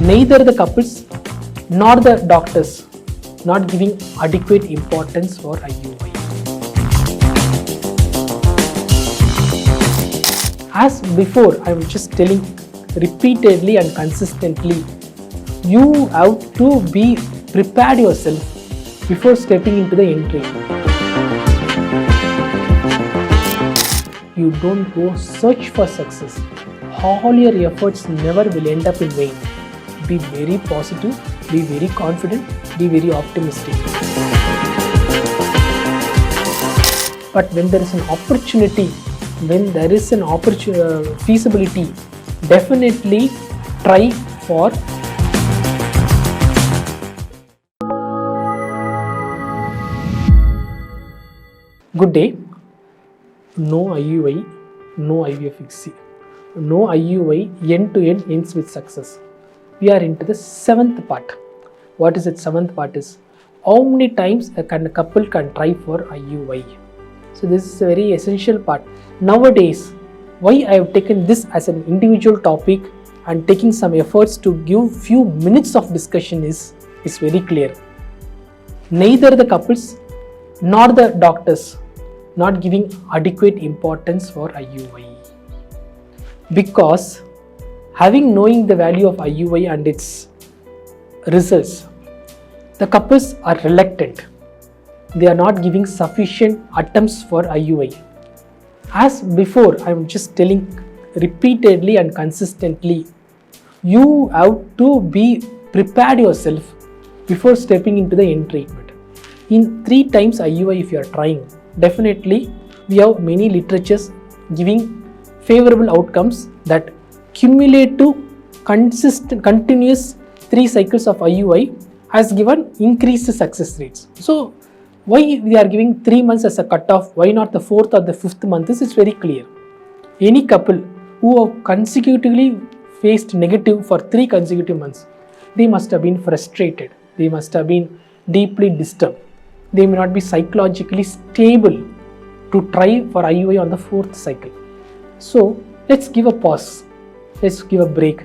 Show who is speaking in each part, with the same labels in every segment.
Speaker 1: neither the couples nor the doctors not giving adequate importance for IUI. As before, I was just telling repeatedly and consistently, you have to be prepared yourself before stepping into the entry. You don't go search for success. All your efforts never will end up in vain. Be very positive, be very confident, be very optimistic. But when there is an opportunity, when there is an feasibility, definitely try for. Good day. No IUI, no IVF ICSI. No IUI end to end ends with success. We are into the 7th part. What is it? 7th part is how many times a couple can try for IUI. So this is a very essential part. Nowadays, why I have taken this as an individual topic and taking some efforts to give few minutes of discussion is very clear. Neither the couples nor the doctors not giving adequate importance for IUI. Because knowing the value of IUI and its results, the couples are reluctant. They are not giving sufficient attempts for IUI. As before, I am just telling repeatedly and consistently, you have to be prepared yourself before stepping into the end treatment. In 3 times IUI if you are trying, definitely we have many literatures giving favorable outcomes that cumulate to continuous 3 cycles of IUI has given increased success rates. So why we are giving 3 months as a cutoff, why not the 4th or the 5th month is very clear. Any couple who have consecutively faced negative for 3 consecutive months, they must have been frustrated, they must have been deeply disturbed, they may not be psychologically stable to try for IUI on the 4th cycle. So let's give a pause, let's give a break.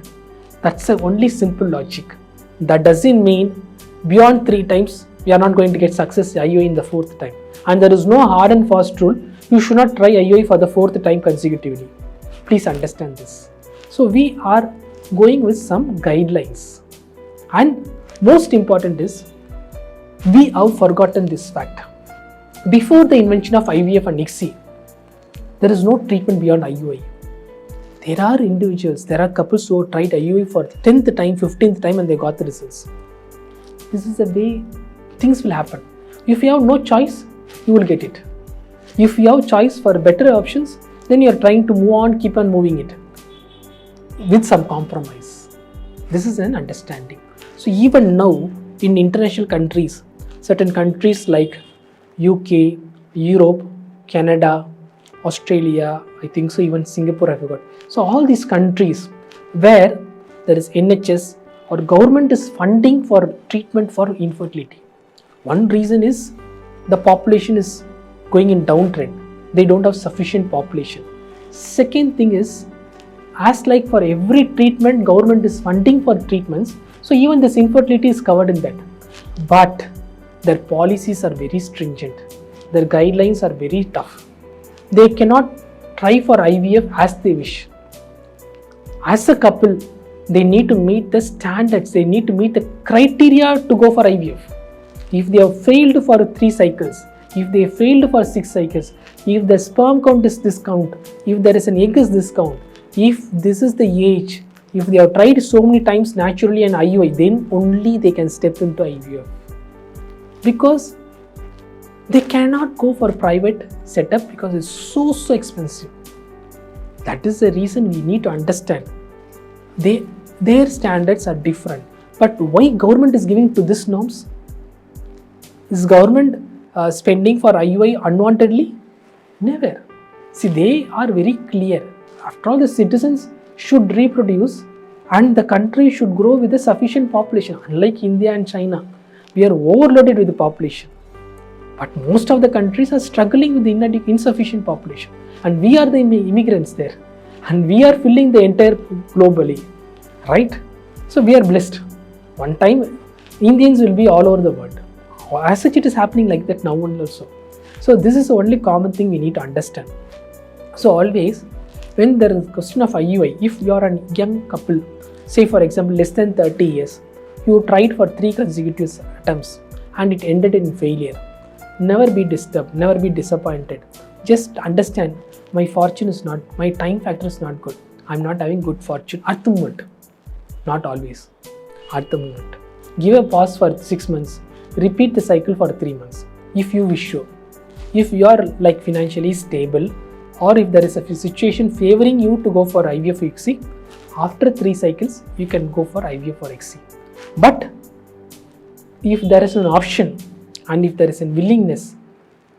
Speaker 1: That's the only simple logic. That doesn't mean beyond 3 times we are not going to get success IUI in the 4th time. And there is no hard and fast rule, you should not try IUI for the 4th time consecutively. Please understand this. So we are going with some guidelines. And most important is, we have forgotten this fact. Before the invention of IVF and ICSI, there is no treatment beyond IUI. There are individuals, there are couples who tried IUI for the 10th time, 15th time and they got the results. This is the way things will happen. If you have no choice, you will get it. If you have choice for better options, then you are trying to move on, keep on moving it with some compromise. This is an understanding. So even now in international countries, certain countries like UK, Europe, Canada, Australia, I think so, even Singapore I forgot. So all these countries where there is NHS or government is funding for treatment for infertility. One reason is the population is going in downtrend. They don't have sufficient population. Second thing is, as like for every treatment, government is funding for treatments. So even this infertility is covered in that. But their policies are very stringent. Their guidelines are very tough. They cannot try for IVF as they wish. As a couple, they need to meet the standards. They need to meet the criteria to go for IVF. If they have failed for 3 cycles, if they failed for 6 cycles, if the sperm count is this count, if there is an egg is this count, if this is the age, if they have tried so many times naturally and IUI, then only they can step into IVF. Because they cannot go for private setup because it's so expensive. That is the reason we need to understand. Their standards are different. But why government is giving to these norms? Is government spending for IUI unwantedly? Never. See, they are very clear. After all, the citizens should reproduce and the country should grow with a sufficient population. Unlike India and China, we are overloaded with the population. But most of the countries are struggling with the insufficient population. And we are the immigrants there. And we are filling the entire globally. Right? So we are blessed. One time, Indians will be all over the world. As such, it is happening like that now also. So this is the only common thing we need to understand. So always, when there is a question of IUI, if you are a young couple, say for example less than 30 years, you tried for 3 consecutive attempts and it ended in failure, never be disturbed, never be disappointed. Just understand, my fortune is not, my time factor is not good. I'm not having good fortune at the moment. Not always. At the moment. Give a pause for 6 months. Repeat the cycle for 3 months. If you wish so. If you are like financially stable, or if there is a situation favoring you to go for IVF ICSI, after 3 cycles, you can go for IVF or ICSI. But if there is an option and if there is a willingness,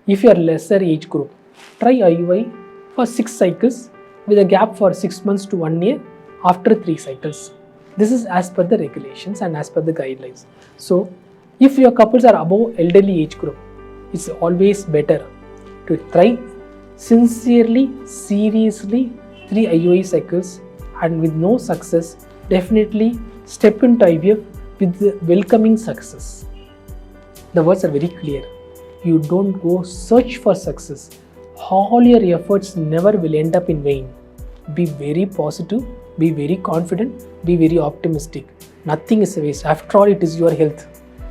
Speaker 1: if you are lesser age group, try IUI for 6 cycles with a gap for 6 months to 1 year after 3 cycles. This is as per the regulations and as per the guidelines. So, if your couples are above elderly age group, it's always better to try sincerely, seriously 3 IUI cycles, and with no success, definitely step into IVF with the welcoming success. The words are very clear. You don't go search for success. All your efforts never will end up in vain. Be very positive, be very confident, be very optimistic. Nothing is a waste. After all, it is your health.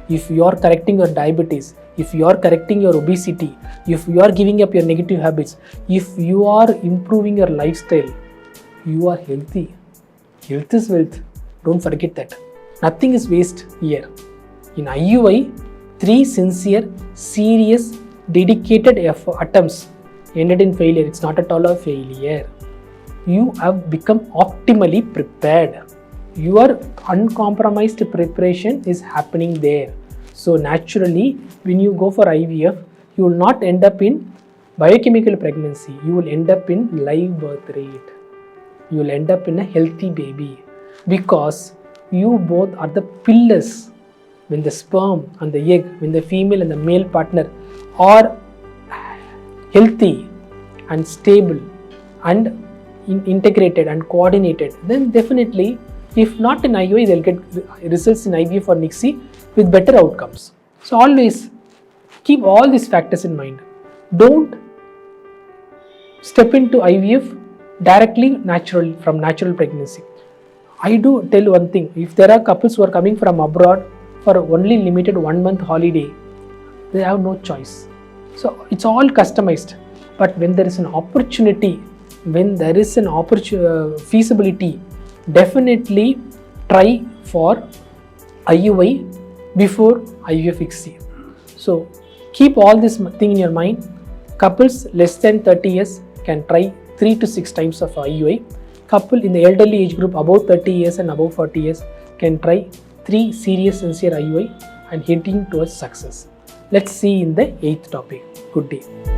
Speaker 1: If you are correcting your diabetes, if you are correcting your obesity, if you are giving up your negative habits, if you are improving your lifestyle, you are healthy. Health is wealth. Don't forget that. Nothing is waste here. In IUI, 3 sincere, serious, dedicated attempts ended in failure. It's not at all a failure. You have become optimally prepared. Your uncompromised preparation is happening there. So naturally, when you go for IVF, you will not end up in biochemical pregnancy. You will end up in live birth rate. You will end up in a healthy baby, because you both are the pillars. When the sperm and the egg, when the female and the male partner are healthy and stable and integrated and coordinated, then definitely, if not in IUI, they'll get results in IVF or ICSI with better outcomes. So always keep all these factors in mind. Don't step into IVF directly from natural pregnancy. I do tell one thing, if there are couples who are coming from abroad for only limited 1 month holiday, they have no choice. So it's all customized. But when there is an opportunity, when there is an feasibility, definitely try for IUI before IVF ICSI. So keep all this thing in your mind. Couples less than 30 years can try 3 to 6 times of IUI. Couple in the elderly age group above 30 years and above 40 years can try 3 serious sincere IUI and heading towards success. Let's see in the 8th topic. Good day.